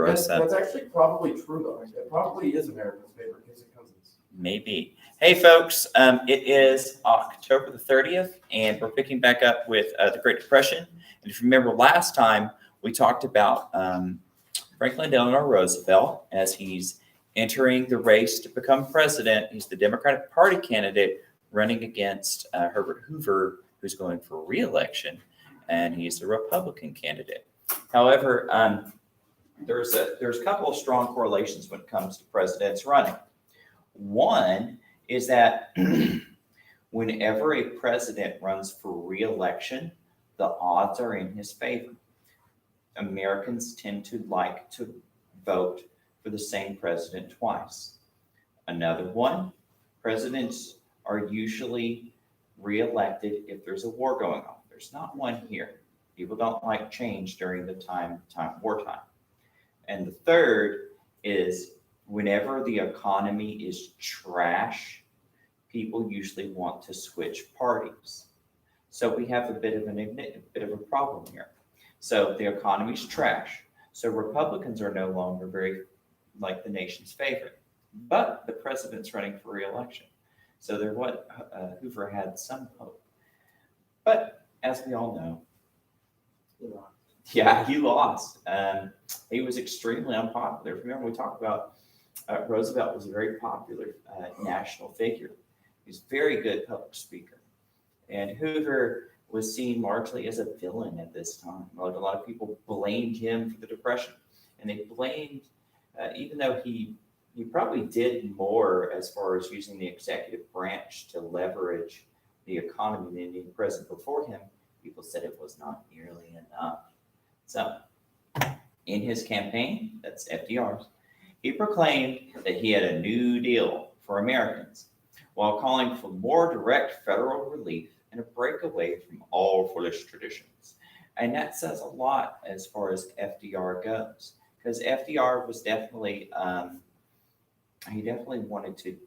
Omarosa. That's actually probably true, though. It probably is America's favorite kissing cousins. Maybe. Hey, folks, it is October the 30th, and we're picking back up with the Great Depression. And if you remember last time, we talked about Franklin Delano Roosevelt as he's entering the race to become president. He's the Democratic Party candidate running against Herbert Hoover, who's going for re-election, and he's the Republican candidate. However, there's a couple of strong correlations when it comes to presidents running. One is that whenever a president runs for re-election, the odds are in his favor. Americans tend to like to vote for the same president twice. Another one, presidents are usually re-elected if there's a war going on. There's not one here. People don't like change during the wartime. And the third is whenever the economy is trash, people usually want to switch parties. So we have a bit of a problem here. So the economy's trash. So Republicans are no longer very like the nation's favorite, but the president's running for re-election. So Hoover had some hope. But as we all know, he lost. He was extremely unpopular. Remember, we talked about Roosevelt was a very popular national figure. He was a very good public speaker. And Hoover was seen largely as a villain at this time. A lot of people blamed him for the Depression. And they blamed, even though he probably did more as far as using the executive branch to leverage the economy than any president before him, people said it was not nearly enough. So in his campaign, that's FDR's, he proclaimed that he had a new deal for Americans while calling for more direct federal relief and a break away from all foolish traditions. And that says a lot as far as FDR goes, because FDR was definitely, he definitely wanted to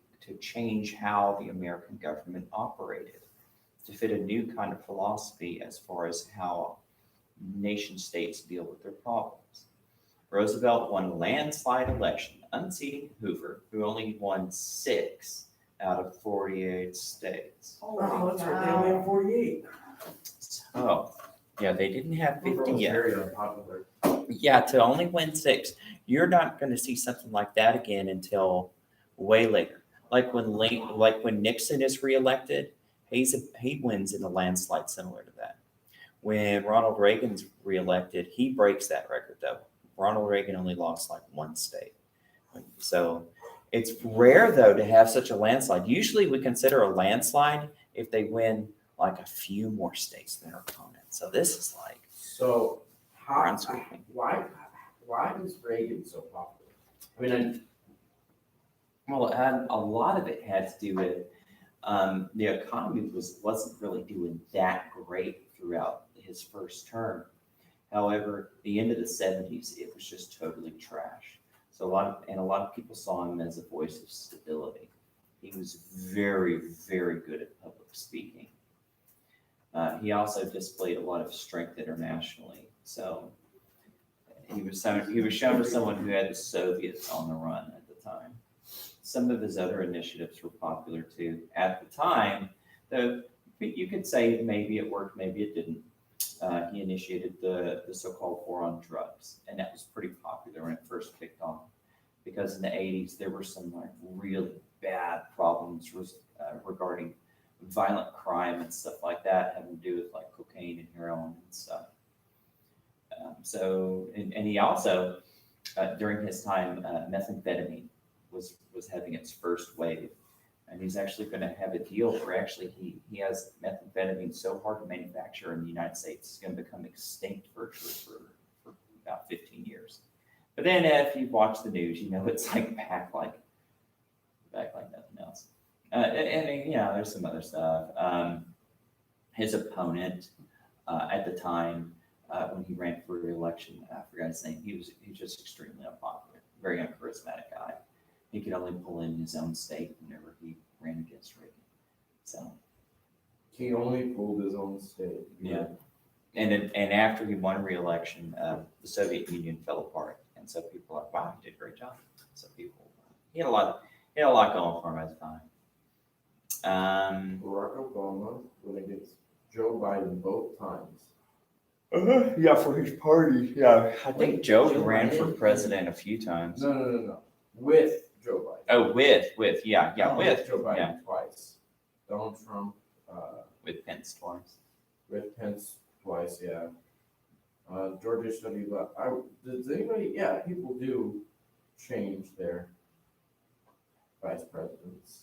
change how the American government operated to fit a new kind of philosophy as far as how nation states deal with their problems. Roosevelt won a landslide election, unseating Hoover, who only won 6 out of 48 states. Oh, that's right. They only have 48. Oh, yeah, they didn't have 50 yet. Very unpopular. Yeah, to only win 6, you're not going to see something like that again until way later. Like when Nixon is reelected, he wins in a landslide similar to that. When Ronald Reagan's reelected, he breaks that record though. Ronald Reagan only lost like 1 state. So it's rare though to have such a landslide. Usually we consider a landslide if they win like a few more states than their opponent. So this is like why was Reagan so popular? I mean, a lot of it had to do with the economy wasn't really doing that great throughout his first term. However, the end of the 70s, it was just totally trash. So a lot of people saw him as a voice of stability. He was very, very good at public speaking. He also displayed a lot of strength internationally. So he was shown as someone who had the Soviets on the run at the time. Some of his other initiatives were popular too at the time, though you could say maybe it worked, maybe it didn't. He initiated the so-called war on drugs, and that was pretty popular when it first kicked off, because in the 80s there were some like really bad problems regarding violent crime and stuff like that, having to do with like cocaine and heroin and stuff. And he also, during his time, methamphetamine was having its first wave. And he's actually going to have a deal where he has methamphetamine so hard to manufacture in the United States, it's going to become extinct virtually for about 15 years. But then if you watch the news, it's like back like nothing else. And there's some other stuff. His opponent at the time when he ran for re-election, I forgot his name. He was just extremely unpopular, very uncharismatic guy. He could only pull in his own state whenever he ran against Reagan. So he only pulled his own state. Yeah. And after he won re-election, the Soviet Union fell apart, and so people are like, wow, he did a great job. So he had a lot going for him at the time. Barack Obama went against Joe Biden both times. Yeah, for his party. Yeah, I think Wait, Joe Joe ran for Biden? president a few times. No. With Joe Biden. Oh, with with Joe Biden yeah. twice. Donald Trump, with Pence twice. with Pence twice, yeah. George H.W. Bush. Does anybody, yeah, people do change their vice presidents.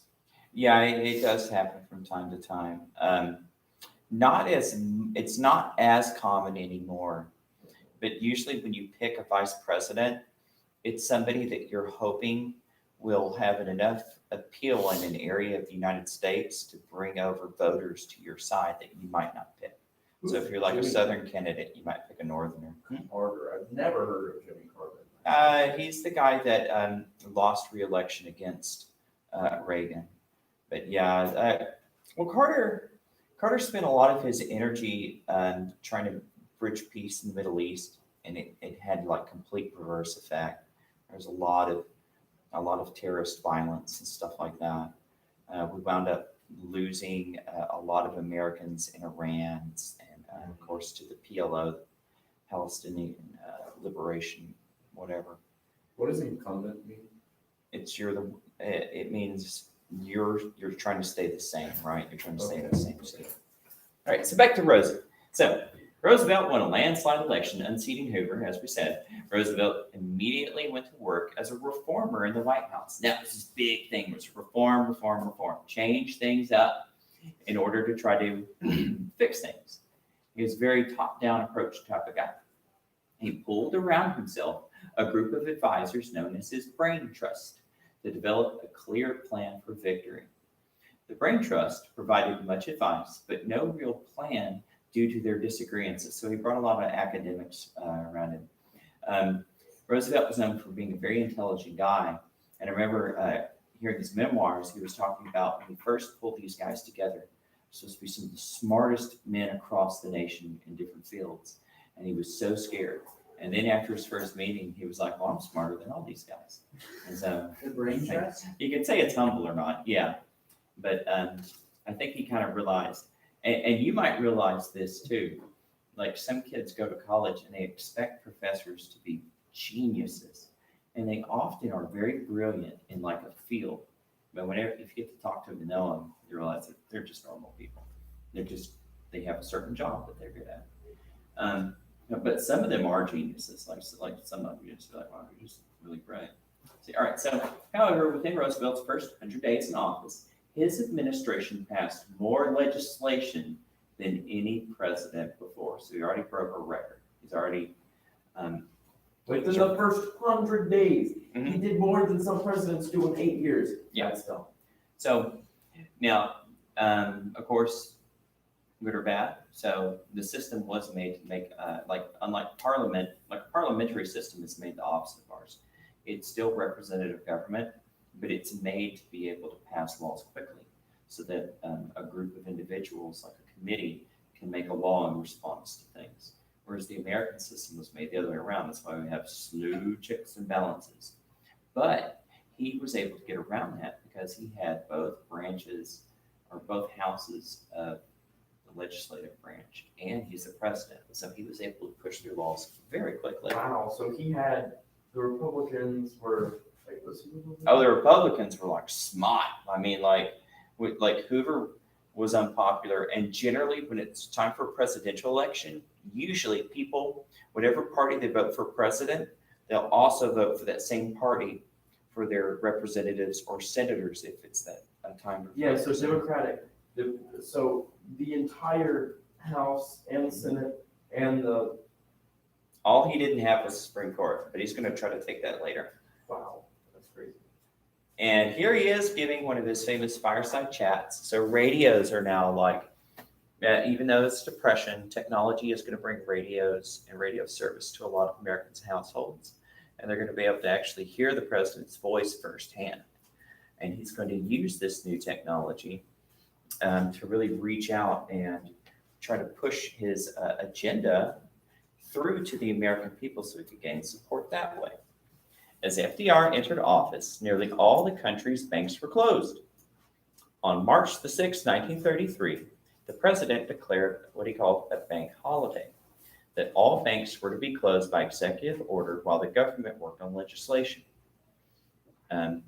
Yeah, it does happen from time to time. It's not as common anymore, but usually when you pick a vice president, it's somebody that you're hoping will have enough appeal in an area of the United States to bring over voters to your side that you might not pick. So if you're like a Jimmy Southern candidate, you might pick a Northerner. Carter, I've never heard of Jimmy Carter. He's the guy that lost re-election against Reagan. But yeah, well, Carter spent a lot of his energy trying to bridge peace in the Middle East, and it had like complete reverse effect. There's a lot of terrorist violence and stuff like that. We wound up losing a lot of Americans in Iran, and of course to the PLO, Palestinian Liberation, whatever. What does incumbent mean? It means you're trying to stay the same, right? You're trying to stay in Okay. the same seat. All right, so back to Roosevelt. So Roosevelt won a landslide election, unseating Hoover, as we said. Roosevelt immediately went to work as a reformer in the White House. Now, this big thing was reform, change things up in order to try to fix things. He was a very top-down approach type of guy. He pulled around himself a group of advisors known as his Brain Trust to develop a clear plan for victory. The Brain Trust provided much advice, but no real plan due to their disagreements. So he brought a lot of academics around him. Roosevelt was known for being a very intelligent guy. And I remember hearing his memoirs, he was talking about when he first pulled these guys together, supposed to be some of the smartest men across the nation in different fields. And he was so scared. And then after his first meeting, he was like, well, I'm smarter than all these guys. And so The brain trust? you can say it's humble or not, yeah. But I think he kind of realized, and you might realize this too, like some kids go to college and they expect professors to be geniuses. And they often are very brilliant in like a field. But if you get to talk to them and know them, you realize that they're just normal people. They have a certain job that they're good at. But some of them are geniuses, like some of you just feel like, wow, you're just really bright. See, all right, so however, within Roosevelt's first 100 days in office, his administration passed more legislation than any president before. So he already broke a record. He's already Within the first 100 days, he Mhm. did more than some presidents do in 8 years. Yeah. That's dumb. So now, of course, good or bad. So the system was made to make, unlike Parliament, like a parliamentary system is made the opposite of ours. It's still representative government, but it's made to be able to pass laws quickly so that a group of individuals, like a committee, can make a law in response to things. Whereas the American system was made the other way around. That's why we have slew checks and balances. But he was able to get around that because he had both branches or both houses of the legislative branch, and he's the president. So he was able to push through laws very quickly. Wow, so he had, the Republicans were, like, was he Republican? Oh, the Republicans were like smart. I mean, like Hoover was unpopular, and generally when it's time for a presidential election, usually people, whatever party they vote for president, they'll also vote for that same party for their representatives or senators if it's that time. for Yeah, so president. Democratic, so the entire House and Senate and the, All he didn't have was the Supreme Court, but he's going to try to take that later. wow, that's crazy. And here he is giving one of his famous fireside chats. So radios are now like, even though it's depression, technology is going to bring radios and radio service to a lot of Americans' households. And they're going to be able to actually hear the president's voice firsthand. And he's going to use this new technology to really reach out and try to push his agenda through to the American people so he could gain support that way. As FDR entered office, nearly all the country's banks were closed. On March the 6th, 1933, the president declared what he called a bank holiday, that all banks were to be closed by executive order while the government worked on legislation.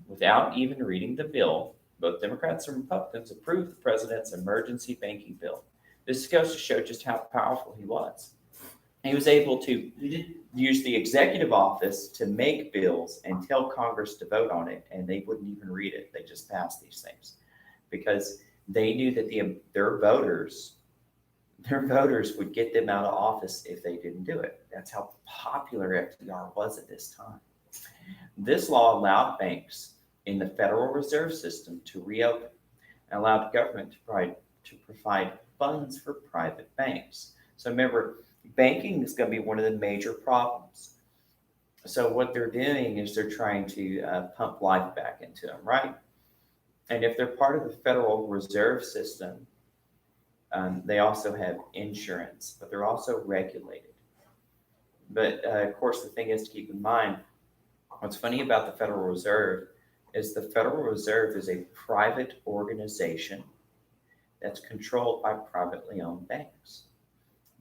Without even reading the bill, both Democrats and Republicans approved the president's emergency banking bill. This goes to show just how powerful he was. He was able to use the executive office to make bills and tell Congress to vote on it, and they wouldn't even read it. They just passed these things because they knew that their voters would get them out of office if they didn't do it. That's how popular FDR was at this time. This law allowed banks in the Federal Reserve System to reopen and allowed government to provide funds for private banks. So remember, banking is going to be one of the major problems. So what they're doing is they're trying to pump life back into them, right? And if they're part of the Federal Reserve System, they also have insurance, but they're also regulated. But of course, the thing is to keep in mind, what's funny about the Federal Reserve is the Federal Reserve is a private organization that's controlled by privately owned banks.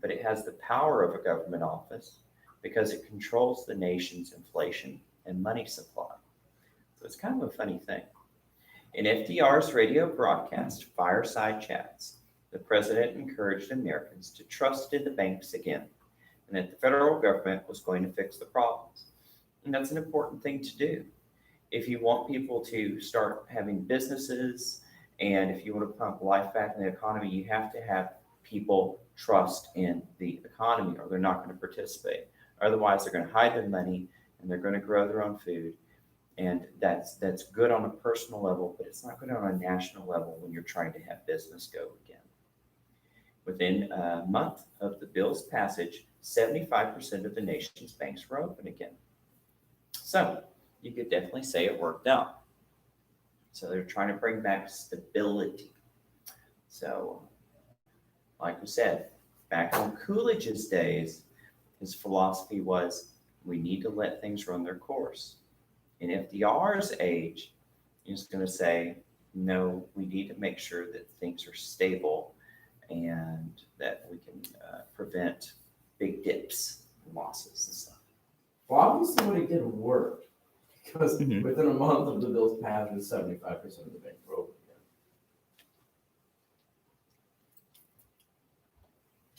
But it has the power of a government office because it controls the nation's inflation and money supply. So it's kind of a funny thing. In FDR's radio broadcast, Fireside Chats, the president encouraged Americans to trust in the banks again, and that the federal government was going to fix the problems. And that's an important thing to do. If you want people to start having businesses, and if you want to pump life back in the economy, you have to have people trust in the economy, or they're not going to participate. Otherwise, they're going to hide their money and they're going to grow their own food. And that's good on a personal level, but it's not good on a national level when you're trying to have business go again. Within a month of the bill's passage, 75% of the nation's banks were open again. So you could definitely say it worked out. So they're trying to bring back stability. So, like we said, back on Coolidge's days, his philosophy was we need to let things run their course. In FDR's age, he's going to say, no, we need to make sure that things are stable and that we can prevent big dips and losses and stuff. Well, obviously what he did worked, because within a month of the bill's passage, 75% of the banks were open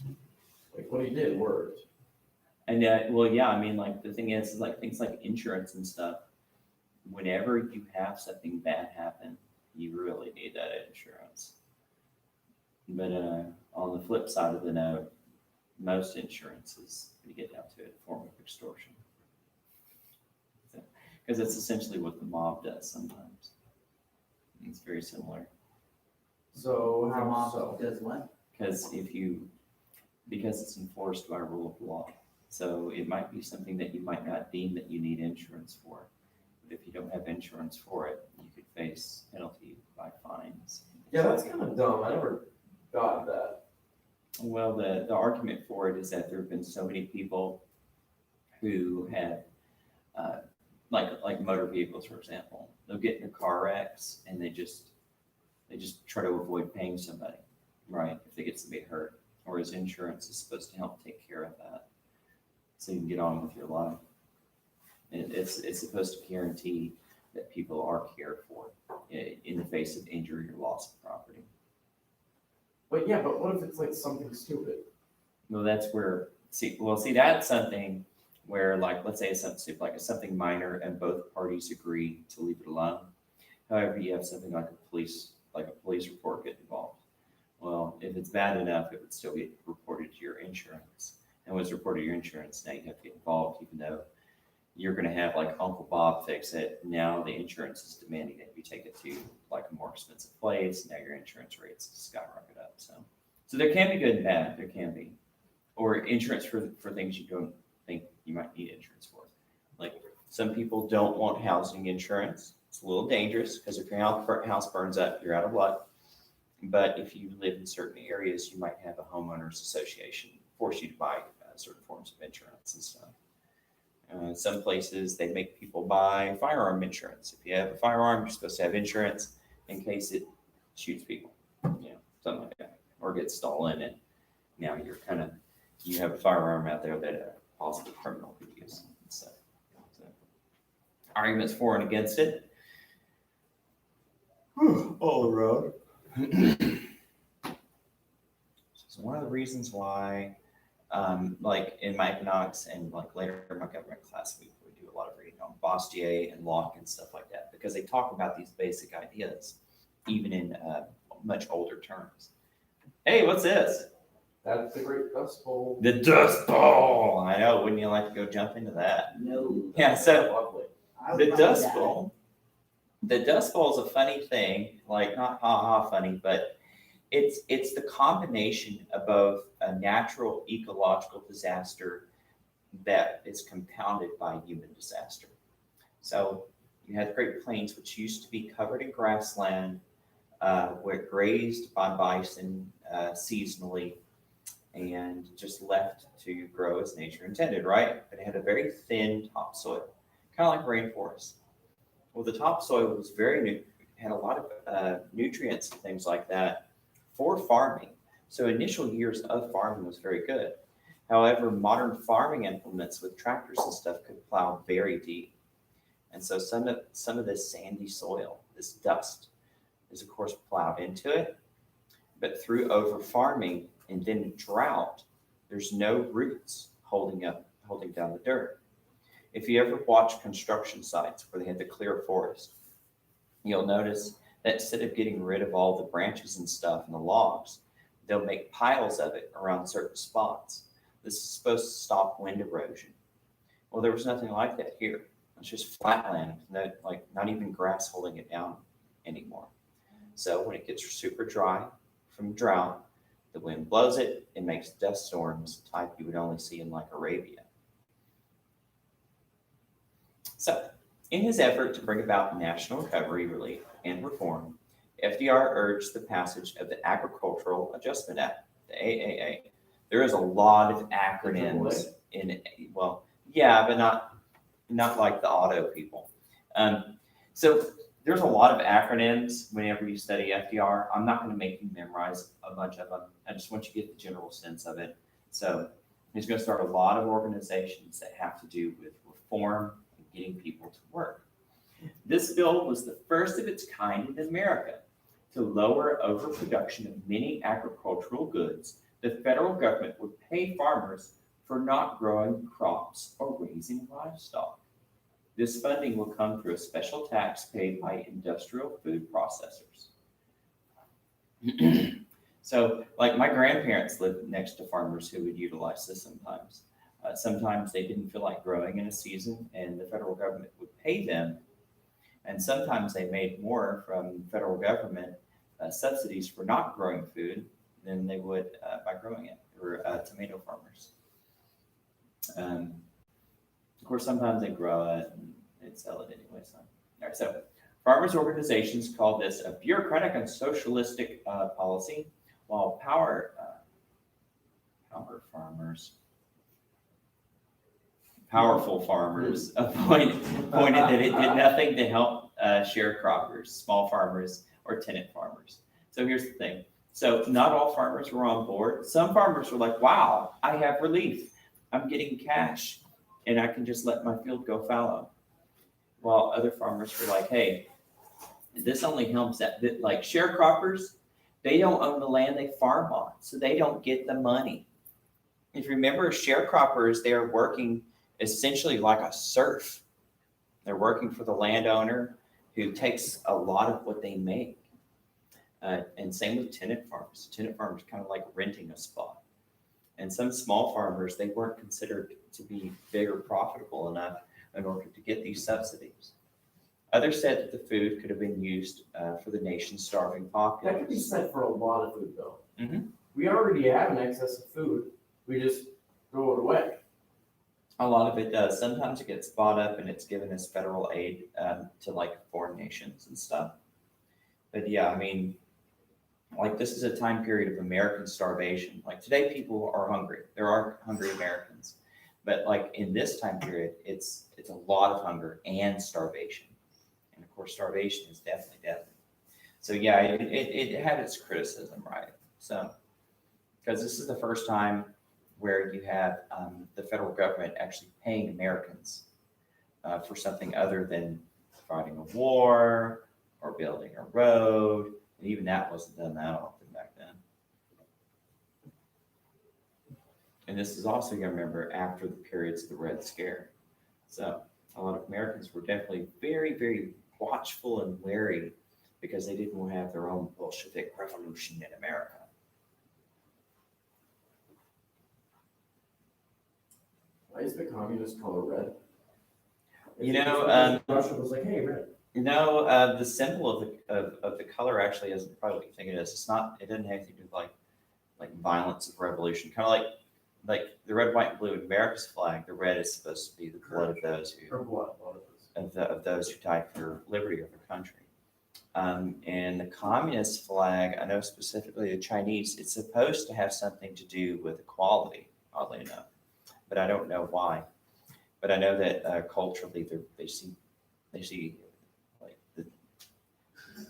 again. Like what he did worked. And well, yeah, I mean, like the thing is like things like insurance and stuff. Whenever you have something bad happen, you really need that insurance. But on the flip side of the note, most insurance is, when you get down to it, a form of extortion. Because that's essentially what the mob does sometimes. It's very similar. So The how mob so? does what? Because it's enforced by rule of law. So it might be something that you might not deem that you need insurance for. But if you don't have insurance for it, you could face penalty by fines. Yeah, that's kind of dumb. I never got that. Well, the argument for it is that there have been so many people who have, like motor vehicles, for example, they'll get into car wrecks and they just try to avoid paying somebody, right? If they get somebody hurt, whereas insurance is supposed to help take care of that, so you can get on with your life. It's supposed to guarantee that people are cared for in the face of injury or loss of property. But yeah, but what if it's like something stupid? No, that's where, that's something where, like, let's say it's something stupid, like it's something minor and both parties agree to leave it alone. However, you have something like a police report get involved. Well, if it's bad enough, it would still get reported to your insurance. And when it's reported to your insurance, now you have to get involved, even though you're going to have like Uncle Bob fix it. Now the insurance is demanding that you take it to like a more expensive place. Now your insurance rates skyrocket up. So there can be good and bad. There can be, or insurance for things you don't think you might need insurance for. Like some people don't want housing insurance. It's a little dangerous because if your house burns up, you're out of luck. But if you live in certain areas, you might have a homeowners association force you to buy certain forms of insurance and stuff. Some places they make people buy firearm insurance. If you have a firearm, you're supposed to have insurance in case it shoots people, something like that, or gets stolen. And now you have a firearm out there that a possible criminal could use. So arguments for and against it. All around. So one of the reasons why, like in my economics and like later in my government class, we do a lot of reading on Bastiat and Locke and stuff like that, because they talk about these basic ideas, even in much older terms. Hey, what's this? That's the Great Dust Bowl. The Dust Bowl. I know. Wouldn't you like to go jump into that? No. Yeah. So Lovely. I would the love Dust that. Bowl. The Dust Bowl is a funny thing, like not ha ha funny, but it's the combination of both a natural ecological disaster that is compounded by human disaster. So you had the Great Plains, which used to be covered in grassland, where it grazed by bison seasonally, and just left to grow as nature intended, right? But it had a very thin topsoil, kind of like rainforest. Well, the topsoil was had a lot of nutrients and things like that for farming. So initial years of farming was very good. However, modern farming implements with tractors and stuff could plow very deep. And so some of this sandy soil, this dust, is of course plowed into it. But through over farming and then drought, there's no roots holding down the dirt. If you ever watch construction sites where they had to clear forest, you'll notice that instead of getting rid of all the branches and stuff and the logs, they'll make piles of it around certain spots. This is supposed to stop wind erosion. Well, there was nothing like that here. It's just flat land, not even grass holding it down anymore. So when it gets super dry from drought, the wind blows it, it makes dust storms, the type you would only see in like Arabia. So, in his effort to bring about national recovery, relief, and reform, FDR urged the passage of the Agricultural Adjustment Act, the AAA. There is a lot of acronyms in it. Well, yeah, but not like the auto people. So there's a lot of acronyms whenever you study FDR. I'm not going to make you memorize a bunch of them. I just want you to get the general sense of it. So he's going to start a lot of organizations that have to do with reform and getting people to work. This bill was the first of its kind in America to lower overproduction of many agricultural goods. The federal government would pay farmers for not growing crops or raising livestock. This funding will come through a special tax paid by industrial food processors. So, like my grandparents lived next to farmers who would utilize this sometimes. Sometimes they didn't feel like growing in a season, and the federal government would pay them. And sometimes they made more from federal government subsidies for not growing food than they would by growing it, or tomato farmers. Of course, sometimes they grow it and they'd sell it anyway. So, all right, so farmers' organizations call this a bureaucratic and socialistic policy, while powerful farmers pointed that it did nothing to help sharecroppers, small farmers, or tenant farmers. So here's the thing. So not all farmers were on board. Some farmers were like, wow, I have relief. I'm getting cash and I can just let my field go fallow. While other farmers were like, hey, this only helps that, like sharecroppers, they don't own the land they farm on, so they don't get the money. If you remember, sharecroppers, they're working essentially like a serf. They're working for the landowner who takes a lot of what they make. And same with tenant farms. Tenant farms kind of like renting a spot. And some small farmers, they weren't considered to be big or profitable enough in order to get these subsidies. Others said that the food could have been used for the nation's starving populace. That could be said for a lot of food, though. Mm-hmm. We already have an excess of food. We just throw it away. A lot of it does. Sometimes it gets bought up and it's given as federal aid to like foreign nations and stuff. But yeah, I mean, like this is a time period of American starvation. Like today, people are hungry. There are hungry Americans. But like in this time period, it's a lot of hunger and starvation. And of course, starvation is definitely deadly. So yeah, it had its criticism, right? So, because this is the first time where you have the federal government actually paying Americans for something other than fighting a war or building a road. And even that wasn't done that often back then. And this is also, you gotta remember, after the periods of the Red Scare. So a lot of Americans were definitely very, very watchful and wary because they didn't want to have their own Bolshevik revolution in America. Why is the communist color red? You know, Russia was like, hey, red. No, the symbol of the color actually isn't probably what you think it is. It's not. It doesn't have anything to do with like violence of revolution. Kind of like the red, white, and blue in America's flag. The red is supposed to be the blood of those who Or what? of those who died for liberty of their country. And the communist flag, I know specifically the Chinese, it's supposed to have something to do with equality, oddly enough, but I don't know why. But I know that culturally they see like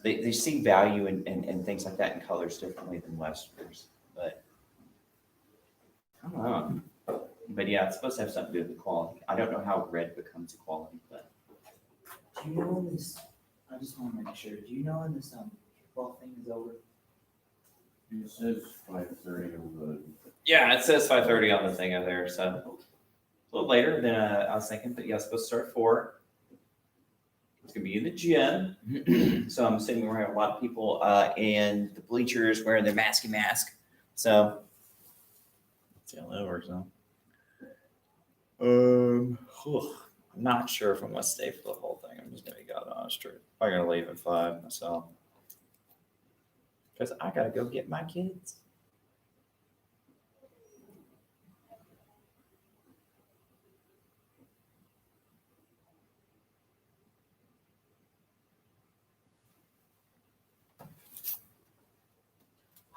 they see value in things like that in colors differently than Westerners. But I don't know. But yeah, it's supposed to have something to do with equality. I don't know how red becomes equality, but Do you know when this, I just want to make sure, do you know when this football thing is over? It says 5:30 on the. yeah, it says 5:30 on the thing over there, so a little later than I was thinking. But yeah, it's supposed to start at 4. It's gonna be in the gym, so I'm assuming we're gonna have a lot of people in the bleachers wearing their mask. So let's see how that works out. I'm not sure if I'm gonna stay for the whole thing. I'm just gonna be God honest truth. I'm gonna leave at 5 myself because I gotta go get my kids.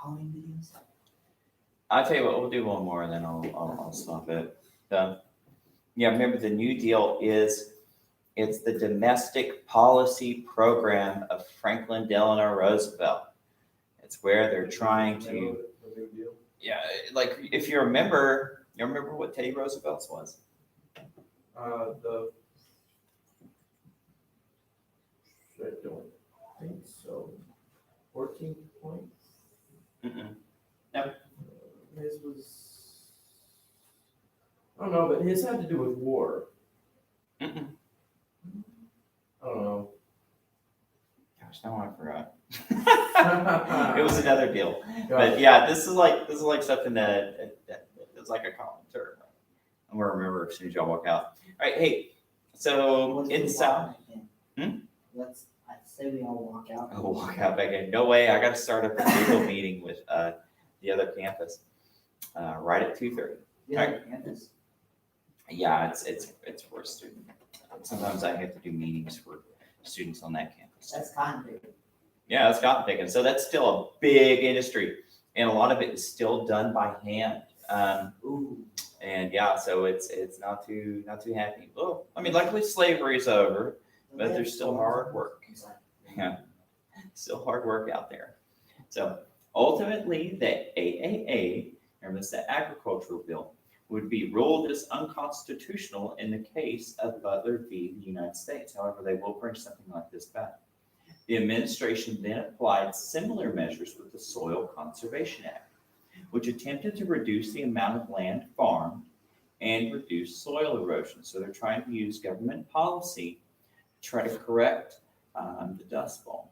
Halloween videos? I'll tell you what, we'll do one more and then I'll stop it. Yeah, remember the New Deal it's the domestic policy program of Franklin Delano Roosevelt. It's where they're trying to, The New Deal. yeah, like if you remember what Teddy Roosevelt's was? The. I don't think so. 14 points. Mm-mm. His was. I don't know, but his had to do with war. Mm-mm. I don't know. Gosh, now I forgot. It was another deal. But yeah, this is like something that it's like a common term. I'm gonna remember as soon as y'all walk out. All right, hey, so What's in the South, walk in? Let's, I say we all walk out. I'll walk out back in. No way, I got to start up a Google meeting with the other campus right at 2:30. Yeah, campus. Yeah, it's for a student. Sometimes I have to do meetings for students on that campus. That's kind of big. Yeah, that's cotton picking. So that's still a big industry, and a lot of it is still done by hand. Ooh. And yeah, so it's not too happy. Well, I mean, luckily slavery's over, but there's still hard work. Yeah, still hard work out there. So ultimately, the AAA, remember this, the agricultural bill, would be ruled as unconstitutional in the case of Butler v. the United States. However, they will bring something like this back. The administration then applied similar measures with the Soil Conservation Act, which attempted to reduce the amount of land farmed and reduce soil erosion. So they're trying to use government policy to try to correct the Dust Bowl.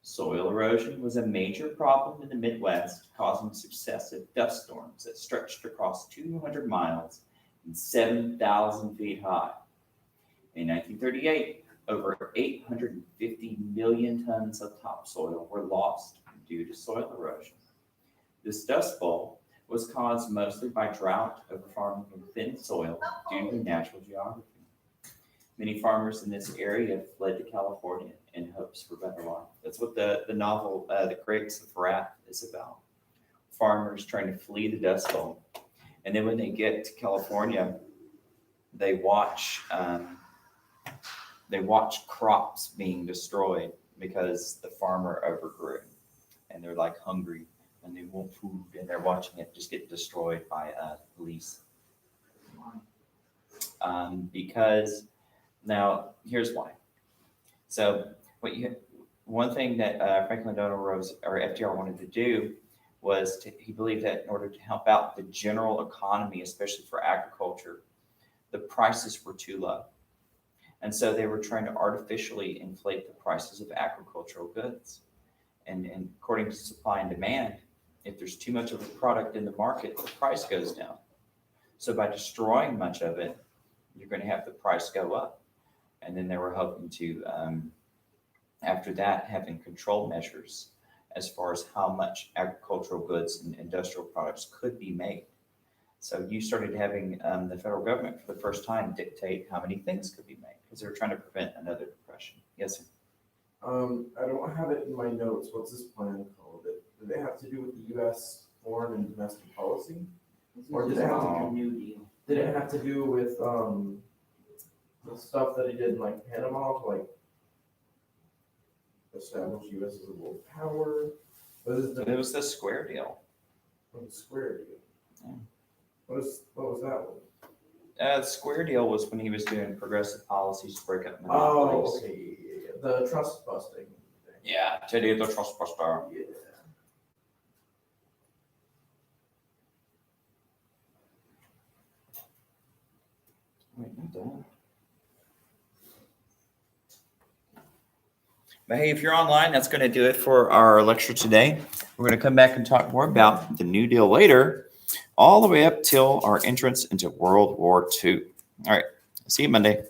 Soil erosion was a major problem in the Midwest, causing successive dust storms that stretched across 200 miles and 7,000 feet high. In 1938, over 850 million tons of topsoil were lost due to soil erosion. This dust bowl was caused mostly by drought, overfarming, and thin soil due to natural geography. Many farmers in this area fled to California in hopes for better life. That's what the novel, The Grapes of Wrath, is about. Farmers trying to flee the Dust Bowl. And then when they get to California, they watch crops being destroyed because the farmer overgrew and they're like hungry and they want food and they're watching it just get destroyed by police. Because now here's why. So one thing that Franklin Delano Roosevelt or FDR wanted to do was he believed that in order to help out the general economy, especially for agriculture, the prices were too low. And so they were trying to artificially inflate the prices of agricultural goods. And according to supply and demand, if there's too much of a product in the market, the price goes down. So by destroying much of it, you're going to have the price go up. And then they were hoping to, after that, having control measures as far as how much agricultural goods and industrial products could be made. So you started having the federal government for the first time dictate how many things could be made because they were trying to prevent another depression. Yes, sir. I don't have it in my notes. What's this plan called? Do they have to do with the U.S. foreign and domestic policy? Or did it have to a New Deal? Did it have to do with the stuff that he did in like Panama to like establish U.S. as a world power? It was the Square Deal. The Square Deal. Yeah. What was that one? The Square Deal was when he was doing progressive policies to break up Oh, monopolies. okay. The trust busting thing. Yeah, Teddy the Trust Buster. Yeah. Wait, not that. But hey, if you're online, that's going to do it for our lecture today. We're going to come back and talk more about the New Deal later, all the way up till our entrance into World War II. All right, see you Monday.